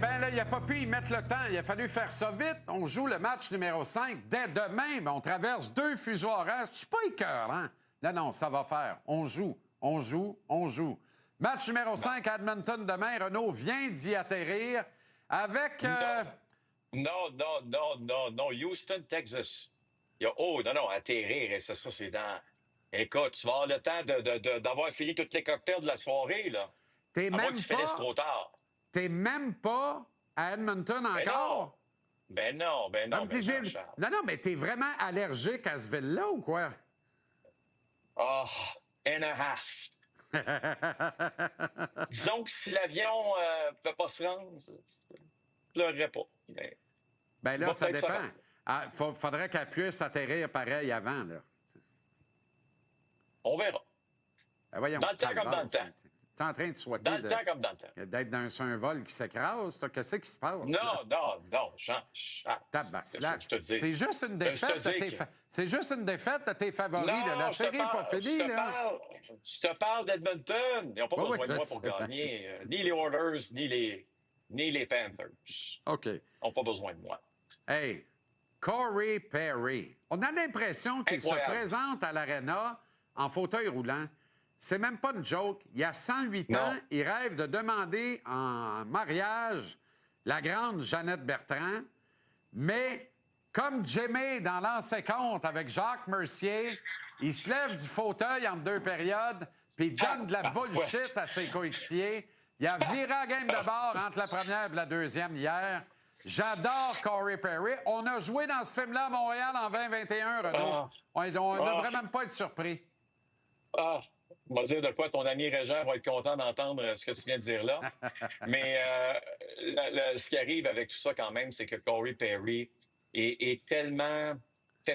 Ben là, il n'a pas pu y mettre le temps. Il a fallu faire ça vite. On joue le match numéro 5 dès demain, mais on traverse 2 fuseaux horaires. Je suis pas écœurant. Non, ça va faire. On joue. Match numéro 5 à Edmonton demain. Renaud vient d'y atterrir avec... Non. Houston, Texas. Non, atterrir. Et ça, c'est dans... Écoute, tu vas avoir le temps d'avoir fini tous les cocktails de la soirée, là. T'es À moins même que tu finisses pas... trop tard. T'es même pas à Edmonton encore? Non, Jean-Charles. Non, mais t'es vraiment allergique à ce ville-là ou quoi? Oh, and a half. Disons que si l'avion ne peut pas se rendre, je pleurerais pas. Mais Ben là, ça dépend. Faudrait qu'elle puisse atterrir pareil avant, là. On verra. Ben voyons, Dans le temps comme dans le temps. T'es en train de souhaiter Dans le temps comme dans le temps. d'être sur un vol qui s'écrase. Qu'est-ce qui se passe? Non, Jean. Tabaslac. Je te dis. C'est juste une défaite de tes favoris. Non, la série n'est pas finie. Je te parle d'Edmonton. Ils n'ont pas besoin de moi pour gagner. Ni les Oilers, ni les Panthers. OK. Ils n'ont pas besoin de moi. Hey, Corey Perry. On a l'impression qu'il se présente à l'Arena en fauteuil roulant. C'est même pas une joke. Il y a 108 ans, il rêve de demander en mariage la grande Jeannette Bertrand. Mais comme Jimmy dans l'Ancien Compte avec Jacques Mercier, il se lève du fauteuil entre 2 périodes puis il donne de la bullshit à ses coéquipiers. Il a viré la game de bord entre la première et la deuxième hier. J'adore Corey Perry. On a joué dans ce film-là à Montréal en 2021, Renaud. On ne devrait même pas être surpris. On va dire de quoi ton ami Régent va être content d'entendre ce que tu viens de dire là. Mais ce qui arrive avec tout ça quand même, c'est que Corey Perry fait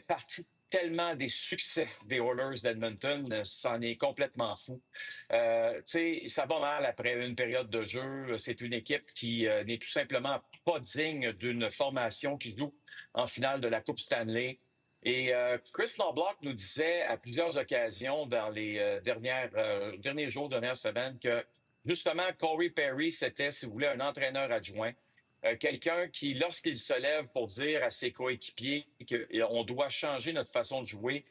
partie tellement des succès des Oilers d'Edmonton, c'en est complètement fou. Tu sais, ça va mal après une période de jeu. C'est une équipe qui n'est tout simplement pas digne d'une formation qui joue en finale de la Coupe Stanley. Et Chris Lamblock nous disait à plusieurs occasions dans les derniers jours, dernières semaines, que justement, Corey Perry, c'était, si vous voulez, un entraîneur adjoint. Quelqu'un qui, lorsqu'il se lève pour dire à ses coéquipiers qu'on doit changer notre façon de jouer,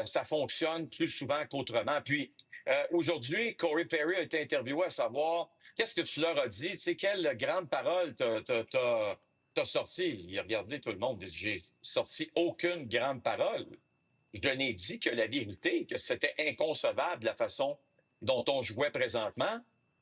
ça fonctionne plus souvent qu'autrement. Puis, aujourd'hui, Corey Perry a été interviewé à savoir qu'est-ce que tu leur as dit, tu sais, quelle grande parole t'as sorti. Il a regardé tout le monde. J'ai sorti aucune grande parole. Je n'ai dit que la vérité, que c'était inconcevable la façon dont on jouait présentement,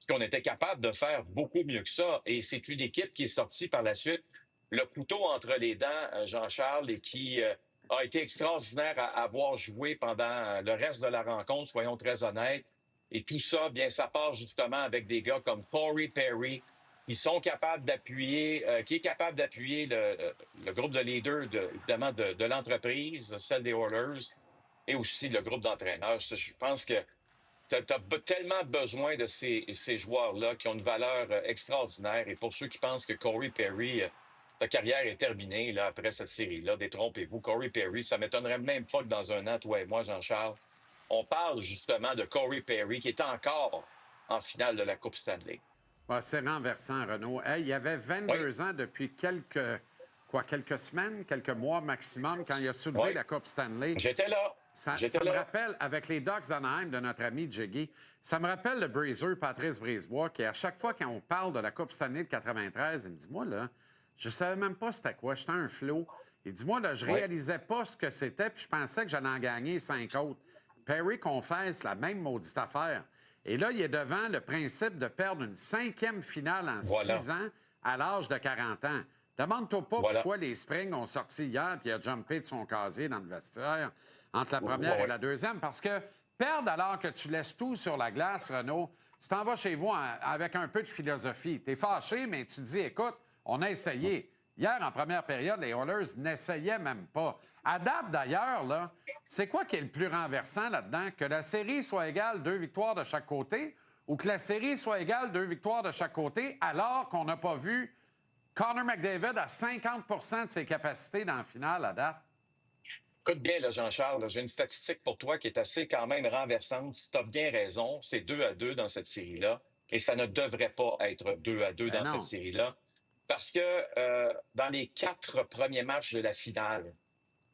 qu'on était capable de faire beaucoup mieux que ça. Et c'est une équipe qui est sortie par la suite le couteau entre les dents, Jean-Charles, et qui a été extraordinaire à avoir joué pendant le reste de la rencontre, soyons très honnêtes. Et tout ça, bien, ça part justement avec des gars comme Corey Perry, qui sont capables d'appuyer, qui est capable d'appuyer le groupe de leaders, évidemment, de l'entreprise, celle des Oilers, et aussi le groupe d'entraîneurs. Je pense que tu as tellement besoin de ces joueurs-là qui ont une valeur extraordinaire. Et pour ceux qui pensent que Corey Perry, ta carrière est terminée là, après cette série-là, détrompez-vous. Corey Perry, ça m'étonnerait même pas que dans un an, toi et moi, Jean-Charles, on parle justement de Corey Perry qui est encore en finale de la Coupe Stanley. C'est renversant, Renaud. Hey, il y avait 22 ans depuis quelques semaines, quelques mois maximum, quand il a soulevé la Coupe Stanley. J'étais là. Ça me rappelle, avec les Ducks d'Anaheim de notre ami Jiggy, ça me rappelle le Breezer, Patrice Brisebois, qui, à chaque fois qu'on parle de la Coupe Stanley de 93, il me dit, moi, là, je savais même pas c'était quoi. J'étais un flot. Il dit, moi, là, je réalisais pas ce que c'était, puis je pensais que j'allais en gagner 5 autres. Perry confesse la même maudite affaire. Et là, il est devant le principe de perdre une 5e finale en 6 ans à l'âge de 40 ans. Demande-toi pas pourquoi les Springs ont sorti hier puis il a jumpé de son casier dans le vestiaire entre la première et la deuxième. Parce que perdre alors que tu laisses tout sur la glace, Renaud, tu t'en vas chez vous avec un peu de philosophie. Tu es fâché, mais tu te dis, écoute, on a essayé. Hier, en première période, les Oilers n'essayaient même pas. À date, d'ailleurs, là, c'est quoi qui est le plus renversant là-dedans? Que la série soit égale 2 victoires de chaque côté ou que la série soit égale 2 victoires de chaque côté alors qu'on n'a pas vu Connor McDavid à 50 de ses capacités dans la finale à date? Écoute bien, là, Jean-Charles, j'ai une statistique pour toi qui est assez quand même renversante. Si tu as bien raison, c'est 2-2 dans cette série-là. Et ça ne devrait pas être 2-2 dans cette série-là. Parce que dans les 4 premiers matchs de la finale,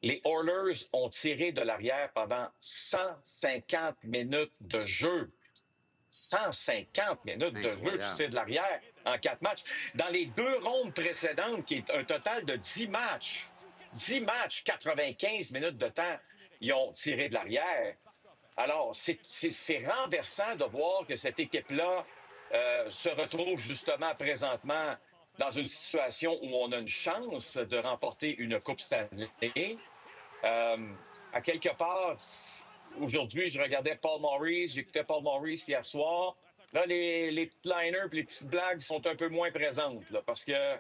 les Oilers ont tiré de l'arrière pendant 150 minutes de jeu. 150 minutes de jeu, tu tires de l'arrière en 4 matchs. Dans les 2 rondes précédentes, qui est un total de 10 matchs, 95 minutes de temps, ils ont tiré de l'arrière. Alors, c'est renversant de voir que cette équipe-là se retrouve justement présentement dans une situation où on a une chance de remporter une Coupe Stanley. À quelque part, aujourd'hui, je regardais Paul Maurice, j'écoutais Paul Maurice hier soir. Là, les petits liners et les petites blagues sont un peu moins présentes, là, parce que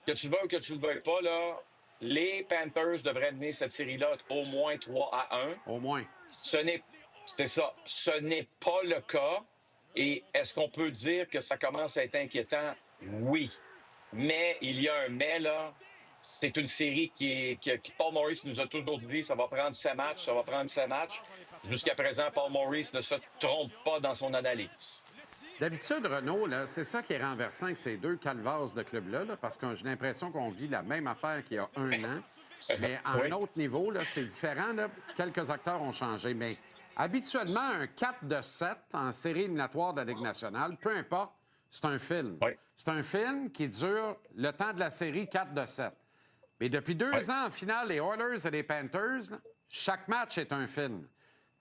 tu le veuilles ou que tu le veuilles pas, là, les Panthers devraient mener cette série-là au moins 3-1. Au moins. C'est ça. Ce n'est pas le cas. Et est-ce qu'on peut dire que ça commence à être inquiétant? Oui. Mais il y a un mais, là. C'est une série qui Paul Maurice nous a toujours dit, ça va prendre 7 matchs. Jusqu'à présent, Paul Maurice ne se trompe pas dans son analyse. D'habitude, Renaud, là, c'est ça qui est renversant avec ces 2 calvasses de clubs-là, là, parce que j'ai l'impression qu'on vit la même affaire qu'il y a 1 an. Mais à un autre niveau, là, c'est différent. Là. Quelques acteurs ont changé. Mais habituellement, un 4-7 en série éliminatoire de la Ligue nationale, peu importe, c'est un film. Oui. C'est un film qui dure le temps de la série 4-7. Mais depuis 2 ans, en finale, les Oilers et les Panthers, là, chaque match est un film.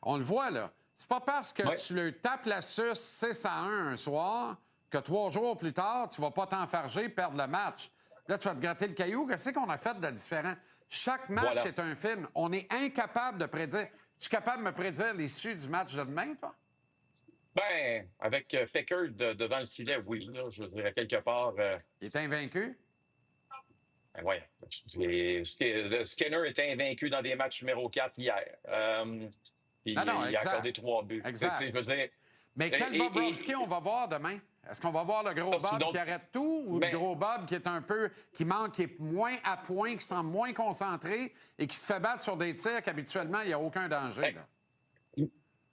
On le voit, là. C'est pas parce que tu le tapes la suce 6-1 un soir que 3 jours plus tard, tu vas pas t'enfarger, perdre le match. Là, tu vas te gratter le caillou. Qu'est-ce qu'on a fait de différent? Chaque match est un film. On est incapable de prédire. Tu es capable de me prédire l'issue du match de demain, toi? Ben, avec Pickard devant le filet, oui. Là, je dirais quelque part... Il est invaincu? Ben, oui. Skinner était invaincu dans des matchs numéro 4 hier. Il a accordé 3 buts. Exact. Je veux dire, mais quel Bobrovski on va voir demain? Est-ce qu'on va voir le gros Bob qui arrête tout ou le gros Bob qui est un peu... qui manque, qui est moins à point, qui semble moins concentré et qui se fait battre sur des tirs qu'habituellement, il n'y a aucun danger? Là.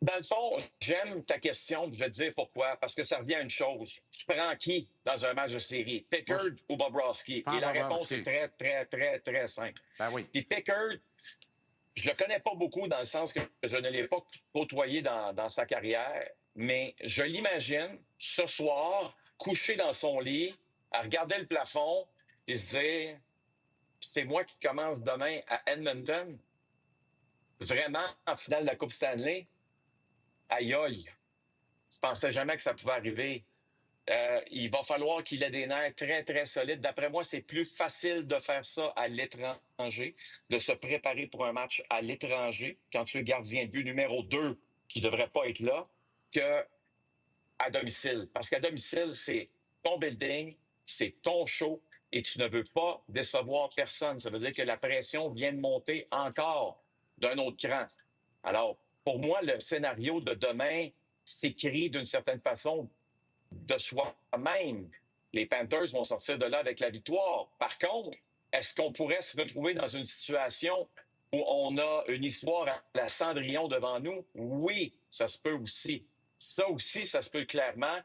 Dans le fond, j'aime ta question, je vais te dire pourquoi. Parce que ça revient à une chose. Tu prends qui dans un match de série? Pickard ou Bobrovski? Et la réponse est très, très, très, très simple. Ben oui. Puis Pickard, je le connais pas beaucoup dans le sens que je ne l'ai pas côtoyé dans sa carrière, mais je l'imagine ce soir, couché dans son lit, à regarder le plafond et se dire « C'est moi qui commence demain à Edmonton. Vraiment, en finale de la Coupe Stanley. Aïe aïe. Je pensais jamais que ça pouvait arriver. Il va falloir qu'il ait des nerfs très, très solides. D'après moi, c'est plus facile de faire ça à l'étranger, de se préparer pour un match à l'étranger, quand tu es gardien de but numéro 2, qui ne devrait pas être là, qu'à domicile. Parce qu'à domicile, c'est ton building, c'est ton show, et tu ne veux pas décevoir personne. Ça veut dire que la pression vient de monter encore d'un autre cran. Alors, pour moi, le scénario de demain s'écrit d'une certaine façon de soi-même. Les Panthers vont sortir de là avec la victoire. Par contre, est-ce qu'on pourrait se retrouver dans une situation où on a une histoire à la Cendrillon devant nous? Oui, ça se peut aussi. Ça aussi, ça se peut clairement,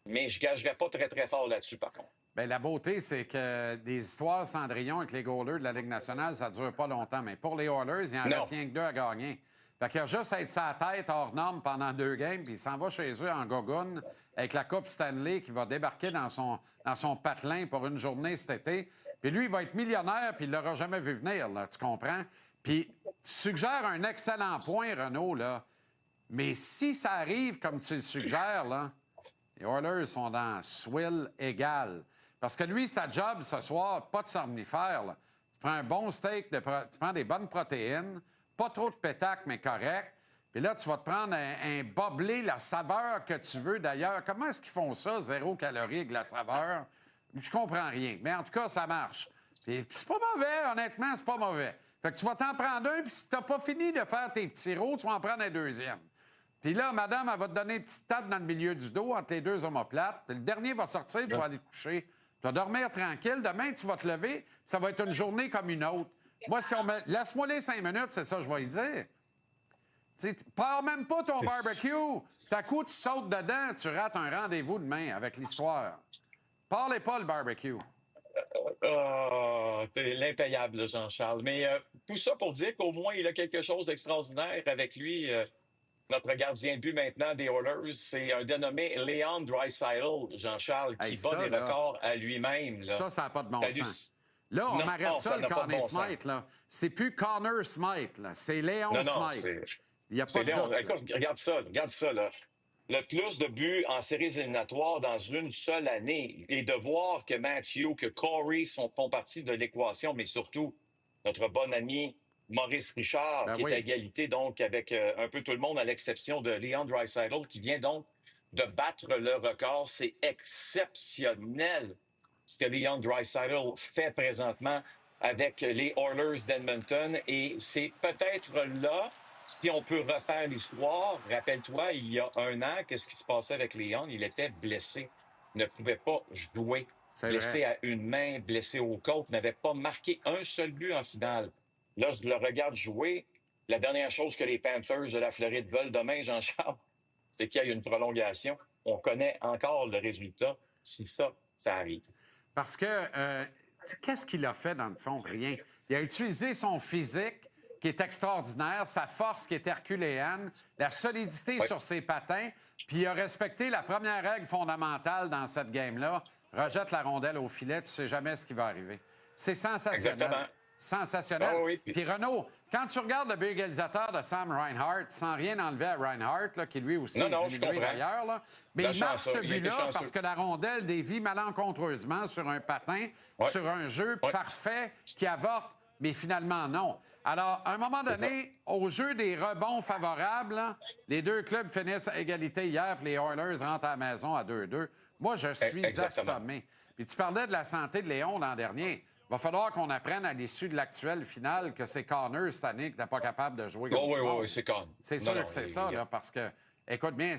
mais je ne gagerais pas très, très fort là-dessus, par contre. Bien, la beauté, c'est que des histoires Cendrillon avec les goalers de la Ligue nationale, ça ne dure pas longtemps. Mais pour les Oilers, il y en reste rien que 2 à gagner. Fait qu'il a juste à être sa tête hors norme pendant 2 games, puis il s'en va chez eux en gogoune avec la Coupe Stanley qui va débarquer dans son patelin pour une journée cet été. Puis lui, il va être millionnaire, puis il ne l'aura jamais vu venir, là, tu comprends? Puis tu suggères un excellent point, Renaud, là. Mais si ça arrive comme tu le suggères, là, les Oilers sont dans swill égal. Parce que lui, sa job ce soir, pas de somnifère, là. Tu prends un bon steak, tu prends des bonnes protéines, pas trop de pétac, mais correct. Puis là, tu vas te prendre un boblé, la saveur que tu veux d'ailleurs. Comment est-ce qu'ils font ça, 0 calories avec la saveur? Je comprends rien. Mais en tout cas, ça marche. Puis c'est pas mauvais, honnêtement, c'est pas mauvais. Fait que tu vas t'en prendre un, puis si t'as pas fini de faire tes petits rots, tu vas en prendre un deuxième. Puis là, madame, elle va te donner une petite tape dans le milieu du dos entre les 2 omoplates. Le dernier va sortir, tu vas aller te coucher. Tu vas dormir tranquille. Demain, tu vas te lever, puis ça va être une journée comme une autre. Moi, si on me... Laisse-moi les 5 minutes, c'est ça que je vais lui dire. Tu pars même pas ton barbecue. T'as coup, tu sautes dedans, tu rates un rendez-vous demain avec l'histoire. Parlez pas le barbecue. T'es l'impayable, Jean-Charles. Mais tout ça pour dire qu'au moins, il a quelque chose d'extraordinaire avec lui. Notre gardien de but maintenant des Oilers, c'est un dénommé Leon Draisaitl, Jean-Charles, Hey, qui bat ça, des là, records à lui-même. Là. ça n'a pas de bon T'as sens. Là, on Non, m'arrête ça, ça le n'a pas de Conner bon sens. Smythe, là. C'est plus Connor Smythe, là. C'est Léon Non, Smythe. Il n'y a pas c'est de Léon. doute, là. Écoute, regarde ça, là. Le plus de buts en séries éliminatoires dans une seule année. Et de voir que Matthew, que Corey font partie de l'équation, mais surtout notre bon ami Maurice Richard, Ben qui oui. est à égalité donc avec un peu tout le monde, à l'exception de Leon Draisaitl, qui vient donc de battre le record. C'est exceptionnel ce que Leon Draisaitl fait présentement avec les Oilers d'Edmonton. Et c'est peut-être là, si on peut refaire l'histoire, rappelle-toi, il y a un an, qu'est-ce qui se passait avec Leon? Il était blessé, ne pouvait pas jouer. C'est Blessé vrai. à une main, blessé aux côtes, n'avait pas marqué un seul but en finale. Là, je le regarde jouer. La dernière chose que les Panthers de la Floride veulent demain, Jean-Charles, c'est qu'il y ait une prolongation. On connaît encore le résultat. Si ça arrive. Parce que, qu'est-ce qu'il a fait, dans le fond? Rien. Il a utilisé son physique, qui est extraordinaire, sa force, qui est herculéenne, la solidité sur ses patins, puis il a respecté la première règle fondamentale dans cette game-là. Rejette la rondelle au filet, tu sais jamais ce qui va arriver. C'est sensationnel. Exactement. Sensationnel. Ah oui. Puis Renaud, quand tu regardes le but égalisateur de Sam Reinhart, sans rien enlever à Reinhart, là, qui lui aussi Non, est je diminué comprends. d'ailleurs, là, mais La il marque chanceux, ce il a été but-là chanceux. parce que la rondelle dévie malencontreusement sur un patin, Ouais. sur un jeu Ouais. parfait qui avorte, mais finalement non. Alors, à un moment donné, au jeu des rebonds favorables, là, les deux clubs finissent à égalité hier, puis les Oilers rentrent à la maison à 2-2. Moi, je suis Exactement. assommé. Puis tu parlais de la santé de Léon l'an dernier. Il va falloir qu'on apprenne à l'issue de l'actuelle finale que c'est Connor cette année qui n'est pas capable de jouer comme du monde. Oui, c'est con. C'est sûr que c'est ça, là, parce que, écoute bien,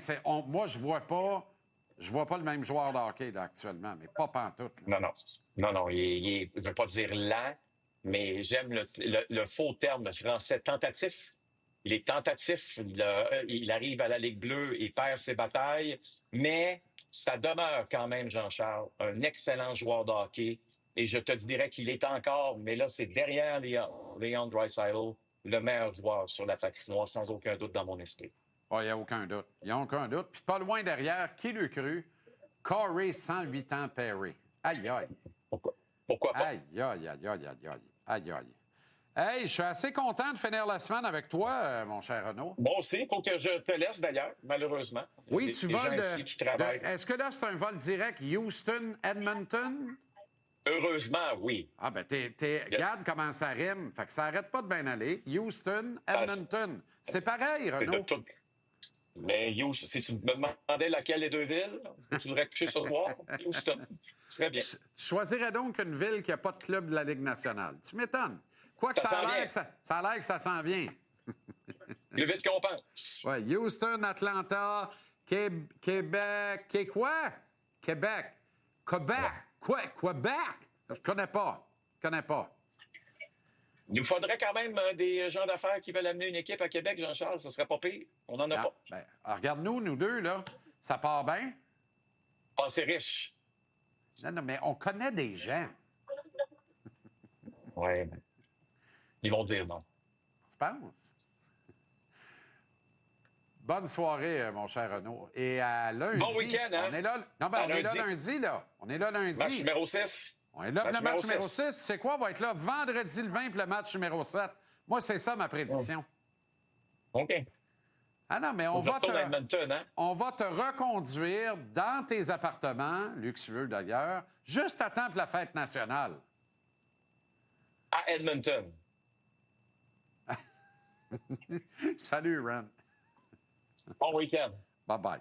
moi, je vois pas le même joueur de hockey là, actuellement, mais pas pantoute. Là. Non, il est, je ne veux pas dire lent, mais j'aime le faux terme français, tentatif. Il est tentatif, il arrive à la Ligue bleue, il perd ses batailles, mais ça demeure quand même, Jean-Charles, un excellent joueur de hockey. Et je te dirais qu'il est encore, mais là, c'est derrière Leon Draisaitl, le meilleur joueur sur la patinoire, sans aucun doute dans mon esprit. Il n'y a aucun doute. Il n'y a aucun doute. Puis pas loin derrière, qui l'eût cru? Corey, 108 ans, Perry. Aïe, aïe. Pourquoi pas? Aïe, aïe, aïe, aïe, aïe, aïe. Aïe, aïe. Hey, je suis assez content de finir la semaine avec toi, mon cher Renaud. Moi aussi, il faut que je te laisse d'ailleurs, malheureusement. Oui, tu voles de... Qui travaillent. Est-ce que là, c'est un vol direct Houston-Edmonton? Heureusement, oui. Ah, ben, regarde comment ça rime. Fait que ça n'arrête pas de bien aller. Houston-Edmonton. C'est pareil, Renaud. Mais Houston, si tu me demandais laquelle des deux villes, tu voudrais coucher sur le noir, Houston. Très bien. Je choisirais donc une ville qui n'a pas de club de la Ligue nationale. Tu m'étonnes. Quoique Ça ça a s'en l'air que ça s'en vient. Plus vite qu'on pense. Oui, Houston, Atlanta, Québec. Quoi? Québec. Québec. Quoi? Québec? Je connais pas. Il nous faudrait quand même des gens d'affaires qui veulent amener une équipe à Québec, Jean-Charles. Ce serait pas pire. On n'en a pas. Ben, regarde-nous, nous deux, là. Ça part bien. Pensez riche. Non, mais on connaît des gens. Oui. Ils vont dire non. Tu penses? Bonne soirée, mon cher Renaud. Et à lundi. Bon week-end, hein? On est là. Non, ben, on est là lundi, là. On est là lundi. Match numéro 6. On est là pour le match numéro 6. Tu sais quoi? On va être là vendredi le 20 pour le match numéro 7. Moi, c'est ça ma prédiction. OK. Ah non, mais on va te reconduire dans tes appartements, luxueux d'ailleurs, juste à temps pour la fête nationale. À Edmonton. Salut, Ren. Bon week-end. Bye-bye.